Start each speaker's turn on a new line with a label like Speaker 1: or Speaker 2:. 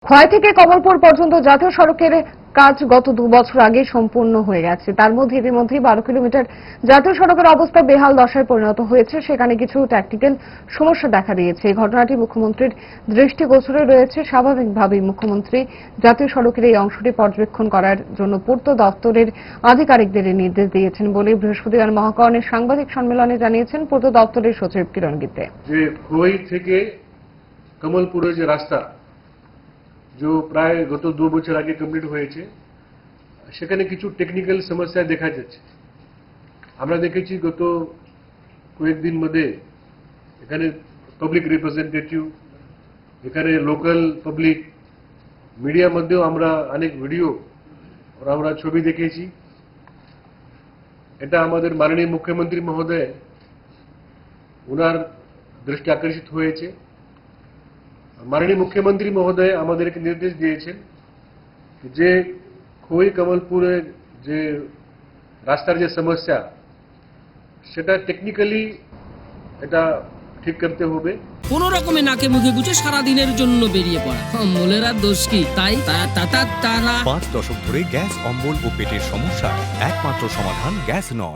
Speaker 1: খোয়াই থেকে কমলপুর পর্যন্ত জাতীয় সড়কের কাজ গত 2 বছর আগে সম্পূর্ণ হয়ে গেছে। তার মধ্যে ইতিমধ্যে 12 কিলোমিটার জাতীয় সড়কের অবস্থা বেহাল দশায় পরিণত হয়েছে। সেখানে কিছু ট্যাকটিক্যাল সমস্যা দেখা দিয়েছে। এই ঘটনাটি মুখ্যমন্ত্রীর দৃষ্টিগোচরে রয়েছে। স্বাভাবিকভাবেই মুখ্যমন্ত্রী জাতীয় সড়কের এই অংশটি পর্যবেক্ষণ করার জন্য পূর্ত দপ্তরের আধিকারিকদের নির্দেশ দিয়েছেন বলে বৃহস্পতিবার মহাকরণের সাংবাদিক সম্মেলনে জানিয়েছেন পূর্ত দপ্তরের সচিব কিরণ গীতে।
Speaker 2: যে খোয়াই থেকে কমলপুরের যে রাস্তা जो प्राय गत 2 বছর আগে কমপ্লিট হয়েছে সেখানে কিছু টেকনিক্যাল সমস্যা দেখা যাচ্ছে। আমরা দেখেছি গত কয়েকদিন মধ্যে এখানে পাবলিক রিপ্রেজেন্টেটিভ, এখানে লোকাল পাবলিক, মিডিয়া মধ্যেও আমরা অনেক ভিডিও আর আমরা ছবি দেখেছি। এটা আমাদের মাননীয় মুখ্যমন্ত্রী মহোদয় ওনার দৃষ্টি আকর্ষিত হয়েছে। মাননীয় মুখ্যমন্ত্রী মহোদয় আমাদেরকে নির্দেশ দিয়েছেন যে খোয়াই কমলপুরের যে রাস্তার যে সমস্যা সেটা টেকনিক্যালি এটা ঠিক করতে হবে।
Speaker 3: কোন রকমে নাকে মুখে গুছে সারা দিনের জন্য বেরিয়ে পড়া অম্বলের আর দোষ কি? তাই তারা 5 দশক ধরে গ্যাস, অম্বল ও পেটের সমস্যা একমাত্র সমাধান গ্যাস নল।